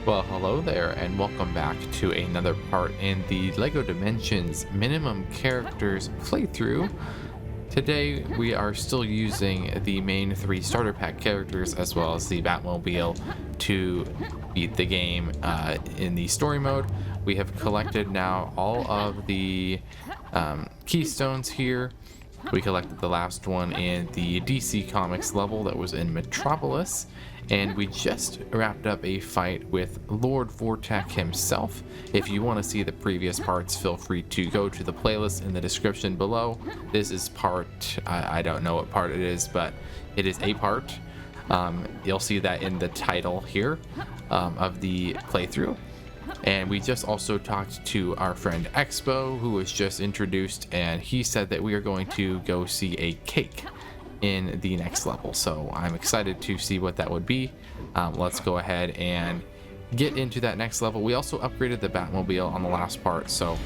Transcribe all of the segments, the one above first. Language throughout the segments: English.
Well, hello there, and welcome back to another part in the LEGO Dimensions Minimum Characters playthrough. Today, we are still using the main three starter pack characters as well as the Batmobile to beat the game in the story mode. We have collected now all of the keystones here. We collected the last one in the DC Comics level that was in Metropolis, and we just wrapped up a fight with Lord Vortek himself. If you want to see the previous parts, feel free to go to the playlist in the description below. This is part, I don't know what part it is, but it is a part. You'll see that in the title here of the playthrough. And we just also talked to our friend Expo, who was just introduced, and he said that we are going to go see a cake in the next level. So I'm excited to see what that would be. Let's go ahead and get into that next level. We also upgraded the Batmobile on the last part, so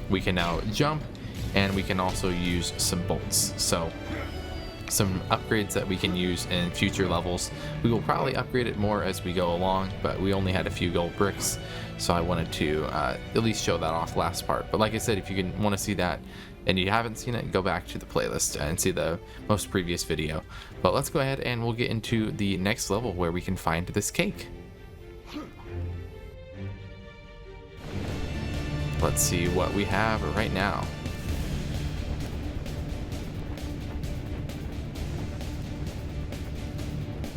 we can now jump, and we can also use some bolts. So some upgrades that we can use in future levels. We will probably upgrade it more as we go along, but we only had a few gold bricks, so I wanted to at least show that off last part. But like I said, if you want to see that and you haven't seen it, go back to the playlist and see the most previous video. But let's go ahead and we'll get into the next level where we can find this cake. Let's see what we have right now.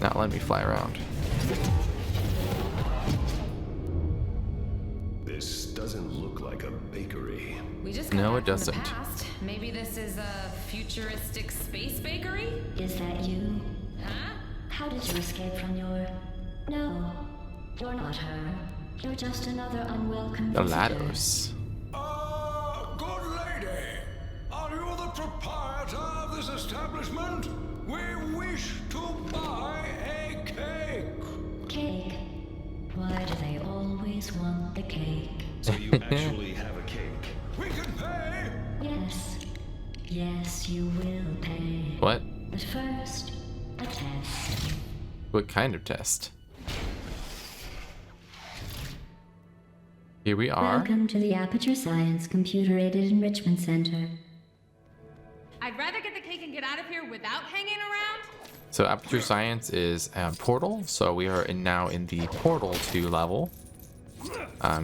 Not let me fly around. This doesn't look like a bakery. We just No, got it back from the doesn't. past. Maybe this is a futuristic space bakery? Is that you? Huh? How did you escape from your... No, you're not her. You're just another unwelcome visitor. Galados. Good lady. Are you the proprietor of this establishment? We wish to buy a cake. Cake? Why do they always want the cake? So you actually have a cake? We can pay. Yes. Yes, you will pay. What? But first, a test. What kind of test? Here we are. Welcome to the Aperture Science Computer-Aided Enrichment Center. I'd rather get the cake and get out of here without hanging around. So Aperture Science is a portal, so we are now in the Portal 2 level.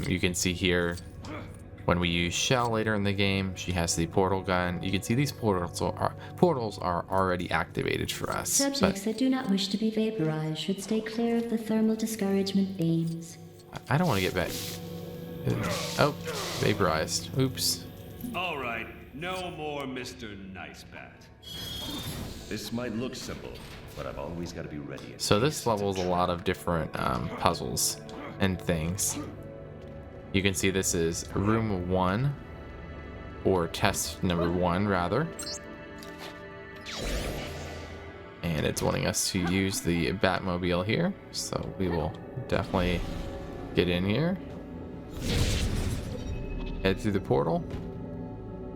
You can see here when we use Shell later in the game, she has the portal gun. You can see these portals are already activated for us. Subjects that do not wish to be vaporized should stay clear of the thermal discouragement beams. I don't want to get back. Oh, vaporized. Oops. All right, no more Mr. Nice Bat. This might look simple, but I've always got to be ready. So this level is a lot of different puzzles and things. You can see this is room 1, or test number 1 rather. And it's wanting us to use the Batmobile here, so we will definitely get in here. Head through the portal.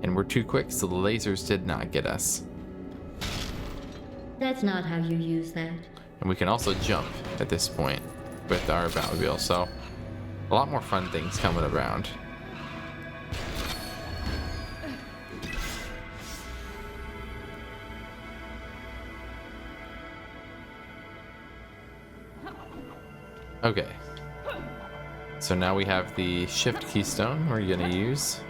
And we're too quick, so the lasers did not get us. That's not how you use that. And we can also jump at this point with our Batmobile, so a lot more fun things coming around. Okay. So now we have the shift keystone we're gonna use.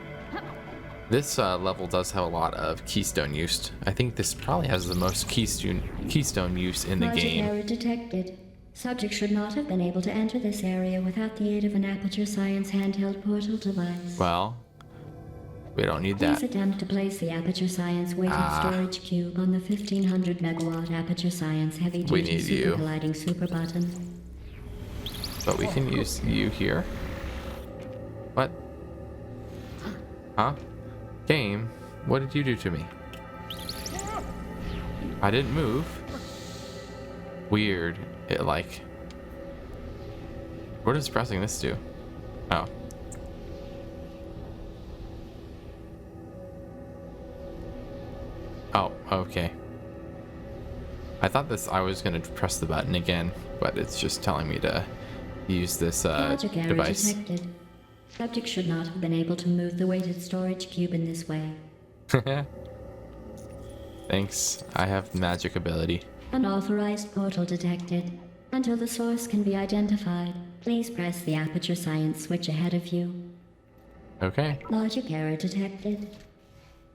This level does have a lot of keystone use. I think this probably has the most keystone use in the Logic game. error detected. Subject should not have been able to enter this area without the aid of an Aperture Science handheld portal device. Well, we don't need Please that. attempt to place the Aperture Science weighted storage cube on the 1500 megawatt Aperture Science heavy We duty need super you. colliding super button. But we can use you here. What? Huh? Game, what did you do to me? I didn't move. Weird. It like... What does pressing this do? Oh. Oh, okay. I thought I was gonna press the button again, but it's just telling me to use this Logic error device. detected. Subject should not have been able to move the weighted storage cube in this way. Thanks. I have magic ability. Unauthorized portal detected. Until the source can be identified, please press the Aperture Science switch ahead of you. Okay. Logic error detected.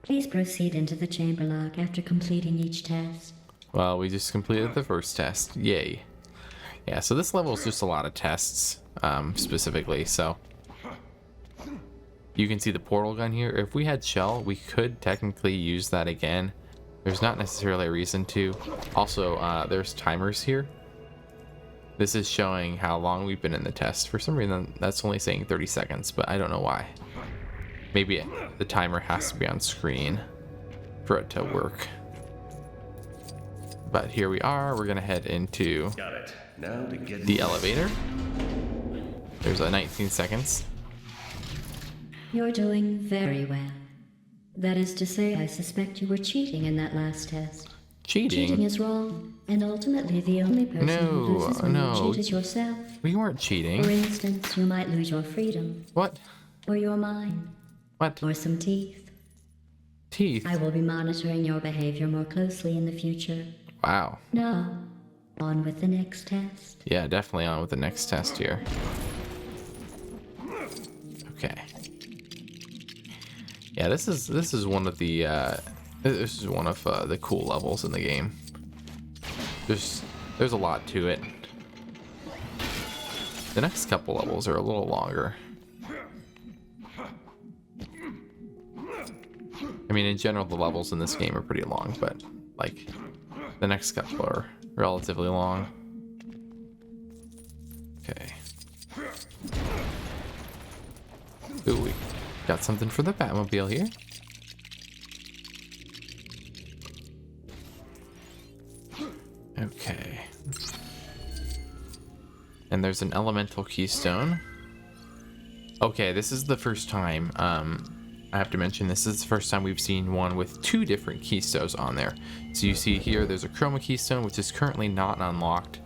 Please proceed into the chamber lock after completing each test. Well, we just completed the first test. Yay. Yeah, so this level is just a lot of tests, specifically, so. You can see the portal gun here. If we had shell, we could technically use that again. There's not necessarily a reason to. Also, there's timers here. This is showing how long we've been in the test. For some reason, that's only saying 30 seconds, but I don't know why. Maybe the timer has to be on screen for it to work. But here we are. We're going to head into Got it. Now to get the elevator. There's a 19 seconds. You're doing very well. That is to say, I suspect you were cheating in that last test. Cheating Cheating? is wrong, and ultimately the only person who loses when no. you cheat is yourself. We weren't For cheating. instance, you might lose your freedom, What? or your mind, What? or some teeth. Teeth? I will be monitoring your behavior more closely in the future. Wow. Now, on with the next test. Yeah, definitely on with the next test here. Okay. Yeah, this is one of the the cool levels in the game. There's a lot to it. The next couple levels are a little longer. I mean, in general, the levels in this game are pretty long, but like the next couple are relatively long. Okay. Ooh, we got something for the Batmobile here. Okay. And there's an elemental keystone. Okay, this is the first time, I have to mention, this is the first time we've seen one with two different keystones on there. So you see here, there's a chroma keystone, which is currently not unlocked.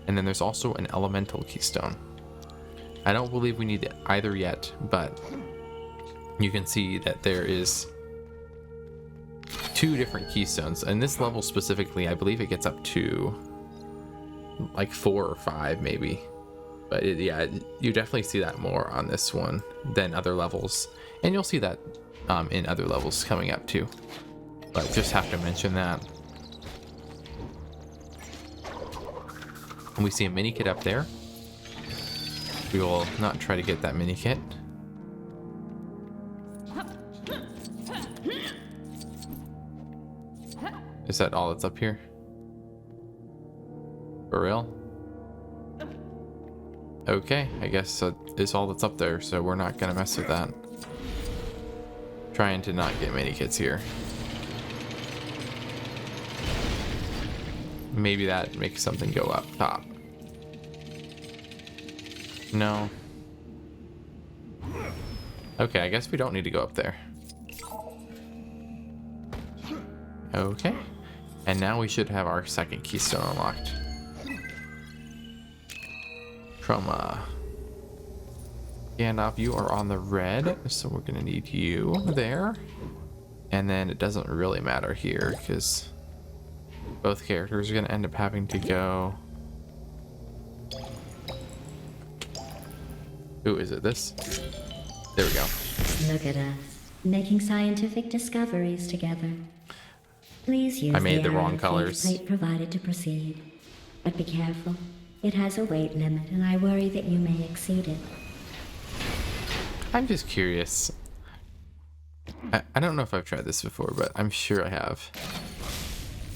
And then there's also an elemental keystone. I don't believe we need either yet, but you can see that there is two different keystones. And this level specifically, I believe it gets up to like 4 or 5 maybe. But yeah, you definitely see that more on this one than other levels. And you'll see that in other levels coming up too. But just have to mention that. And we see a mini kit up there. We will not try to get that mini kit. Is that all that's up here? For real? Okay, I guess that is all that's up there, so we're not gonna mess with that. Trying to not get mini kits here. Maybe that makes something go up top. No. Okay, I guess we don't need to go up there. Okay. And now we should have our second keystone unlocked. Chroma. Gandalf, you are on the red, so we're gonna need you there. And then it doesn't really matter here, because both characters are gonna end up having to go. Who is it? This? There we go. Look at us, making scientific discoveries together. Please use I made the area wrong colors. plate provided to proceed. But be careful. It has a weight limit, and I worry that you may exceed it. I'm just curious. I don't know if I've tried this before, but I'm sure I have.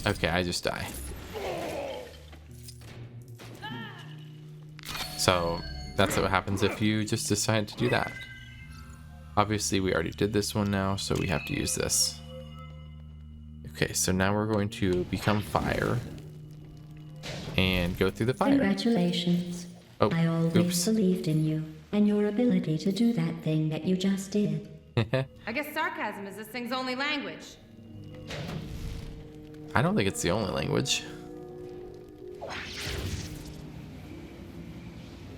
Okay, I just die. So that's what happens if you just decide to do that. Obviously, we already did this one now, so we have to use this. Okay, so now we're going to become fire and go through the fire. Congratulations. Oh, I always oops. believed in you and your ability to do that thing that you just did. I guess sarcasm is this thing's only language. I don't think it's the only language.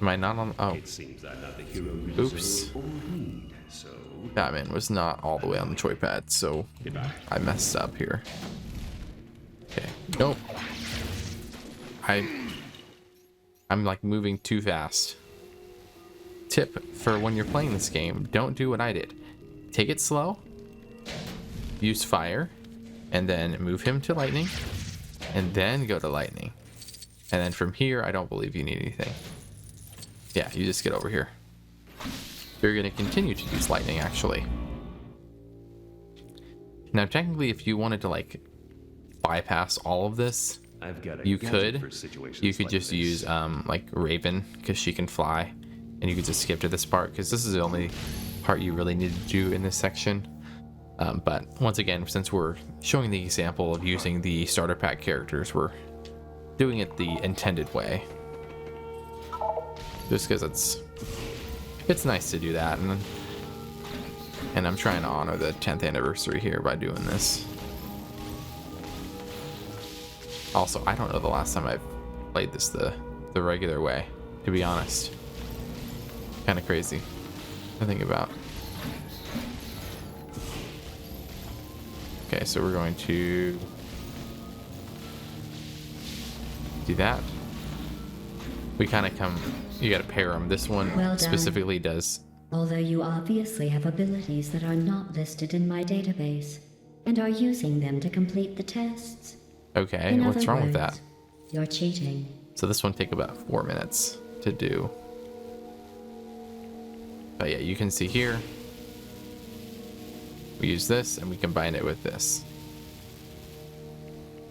Am I not on? Oh, It seems I'm not the hero you Oops. deserve or need, so Batman was not all the way on the joypad, so goodbye. I messed up here. Okay. Nope. I'm like moving too fast. Tip for when you're playing this game, don't do what I did. Take it slow. Use fire. And then move him to lightning. And then go to lightning. And then from here, I don't believe you need anything. Yeah, you just get over here. You're going to continue to use lightning, actually. Now, technically, if you wanted to, like, bypass all of this, I've got a you gadget could. for situations You could like just this. use, like, Raven, because she can fly. And you could just skip to this part, because this is the only part you really need to do in this section. But once again, since we're showing the example of using the starter pack characters, we're doing it the intended way. Just because it's nice to do that, and I'm trying to honor the 10th anniversary here by doing this. Also, I don't know the last time I've played this the regular way, to be honest. Kind of crazy to think about. Okay, so we're going to do that. We kind of come, you gotta pair them. This one Well done. specifically does. Although you obviously have abilities that are not listed in my database, and are using them to complete the tests. Okay, In what's other wrong with words, that? You're cheating. So this one take about 4 minutes to do. But yeah, you can see here, we use this and we combine it with this.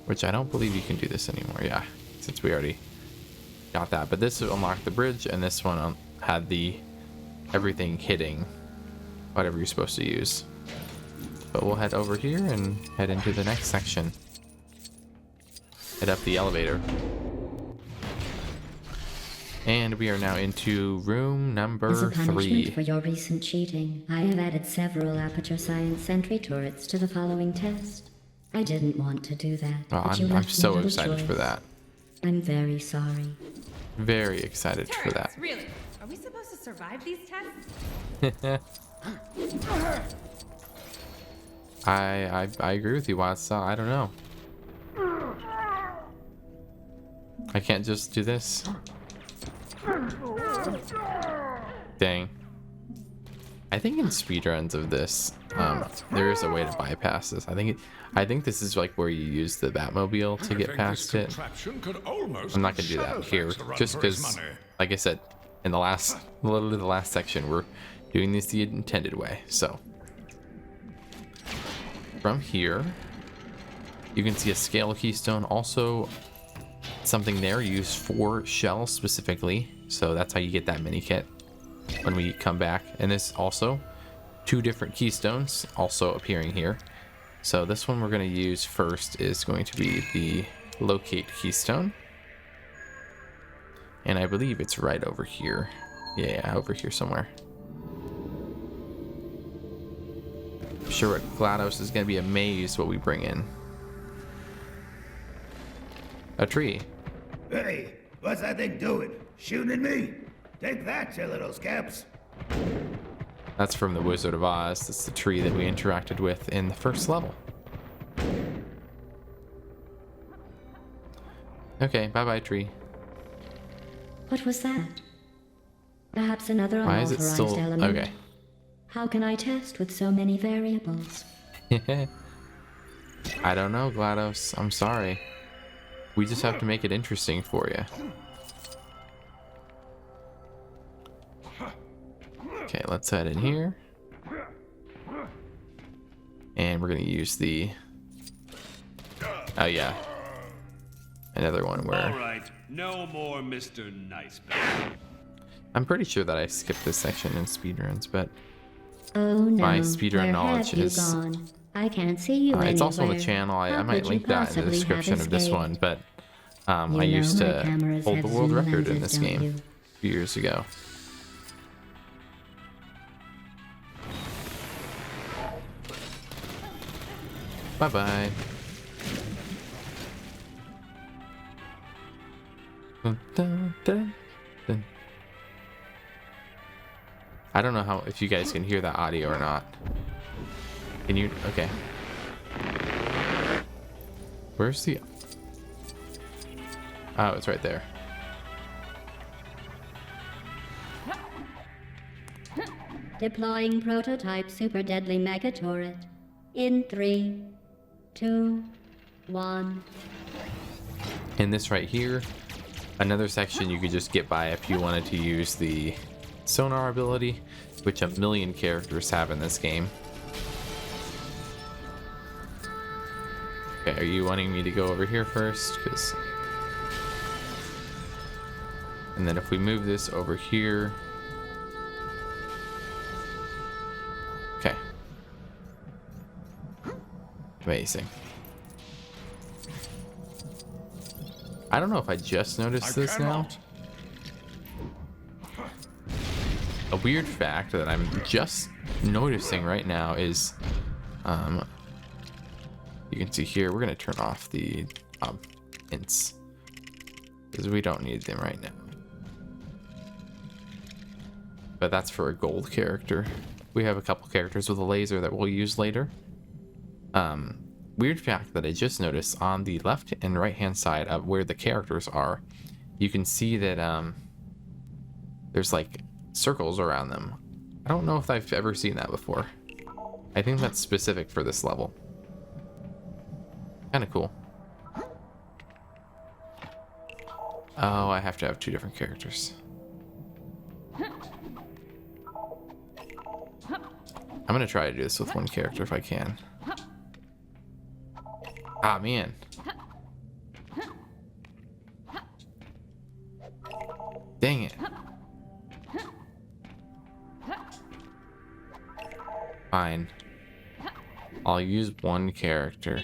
Which I don't believe you can do this anymore, yeah, since we already got that. But this unlocked the bridge, and this one had the everything hitting whatever you're supposed to use. But we'll head over here and head into the next section. Head up the elevator. And we are now into room number As a punishment 3. for your recent cheating, I have added several Aperture Science sentry turrets to the following test. I didn't want to do that, Oh, but you I'm left me so little excited for choice. that. I'm very sorry. Very excited for that. Turrets, really? Are we supposed to survive these tests? I agree with you, Watson. I don't know. I can't just do this. Dang. I think in speedruns of this, there is a way to bypass this. I think this is like where you use the Batmobile to get past it. I'm not gonna do that here, just because, like I said, in the last, literally the last section, we're doing this the intended way. So from here, you can see a scale keystone. Also, something there used for shells specifically. So that's how you get that mini kit when we come back. And this also 2 different keystones also appearing here. So this one we're going to use first is going to be the locate keystone. And I believe it's right over here. Yeah, over here somewhere. I'm sure GLaDOS is going to be amazed what we bring in. A tree. Hey, what's that thing doing? Shooting at me? Take that, you little scaps. That's from the Wizard of Oz. That's the tree that we interacted with in the first level. Okay, bye-bye, tree. What was that? Perhaps another Why is it unauthorized still... element. Okay. How can I test with so many variables? I don't know, GLaDOS. I'm sorry. We just have to make it interesting for you. Okay, let's head in here. And we're going to use the... Oh, yeah. Another one All where... right, no more Mr. Nice Guy. I'm pretty sure that I skipped this section in speedruns, but... Oh no, My speedrun where knowledge have you is- gone? I can't see you it's also on the anywhere. channel. I How might could link you that in the possibly have description of this escaped? one, but I You know used my to cameras hold the have world zoom record in lenses, this don't game you? a few years ago. Bye-bye. Dun, dun, dun, dun. I don't know how if you guys can hear that audio or not. Can you? Okay. Where's the? Oh, it's right there. Deploying prototype super deadly mega turret. In 3, 2, 1. In this right here, another section you could just get by if you wanted to use the sonar ability, which a million characters have in this game. Okay, are you wanting me to go over here first? And then if we move this over here. Okay. Amazing. I don't know if I just noticed this now. A weird fact that I'm just noticing right now is, you can see here, we're gonna turn off the hints because we don't need them right now. But that's for a gold character. We have a couple characters with a laser that we'll use later. Weird fact that I just noticed on the left and right hand side of where the characters are, you can see that there's like circles around them. I don't know if I've ever seen that before. I think that's specific for this level. Kind of cool. Oh, I have to have 2 different characters. I'm gonna try to do this with 1 character if I can. Ah, man. Dang it. Fine. I'll use 1 character.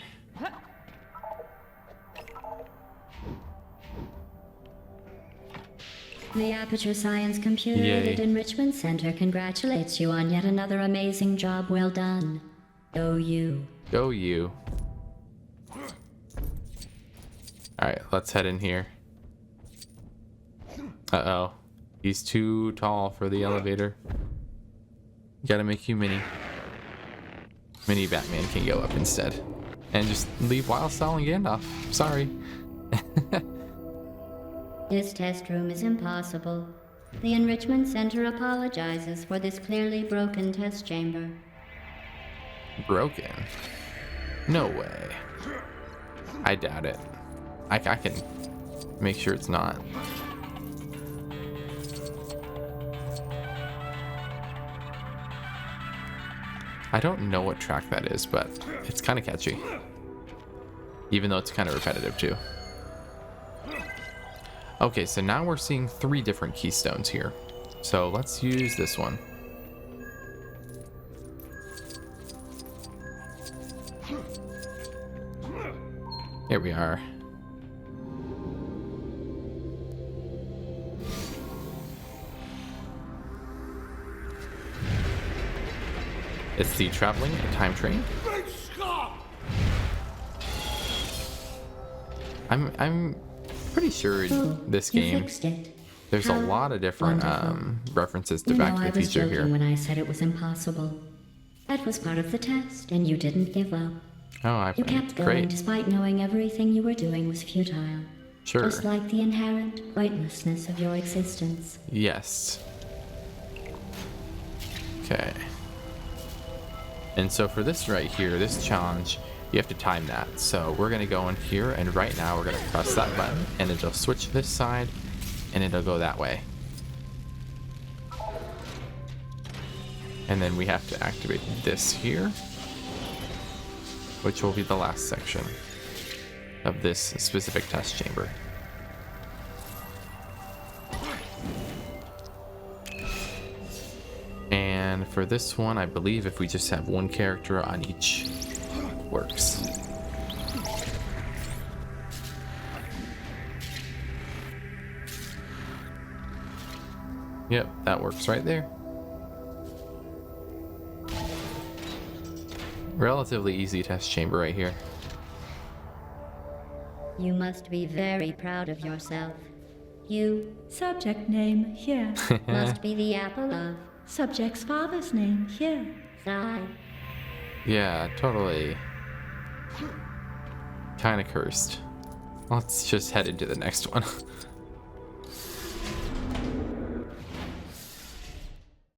The Aperture Science Computer-Aided Enrichment Center congratulates you on yet another amazing job well done. Go you. Go you. Alright, let's head in here. Uh-oh. He's too tall for the elevator. Gotta make you mini. Mini Batman can go up instead. And just leave Wildstyle and Gandalf. Sorry. This test room is impossible. The Enrichment Center apologizes for this clearly broken test chamber. Broken? No way. I doubt it. I can make sure it's not. I don't know what track that is, but it's kind of catchy. Even though it's kind of repetitive too. Okay, so now we're seeing 3 different keystones here. So let's use this one. Here we are. It's the traveling time train. I'm pretty sure in this You game fixed it. there's a lot of different Wonderful. references to You Back know, to I the was Future joking here. when I said it was impossible. That was part of the test, and you didn't give up. Oh, You kept going great. despite knowing everything you were doing was futile. Sure. Just like the inherent pointlessness of your existence. Yes. Okay. And so for this right here, this challenge, you have to time that. So we're going to go in here, and right now we're going to press that button, and it'll switch this side, and it'll go that way. And then we have to activate this here, which will be the last section of this specific test chamber. And for this one, I believe if we just have 1 character on each, works. Yep, that works right there. Relatively easy test chamber right here. You must be very proud of yourself. You Subject name here. must be the apple of Subject's father's name here. Sigh. Yeah, totally. Kinda cursed. Let's just head into the next one.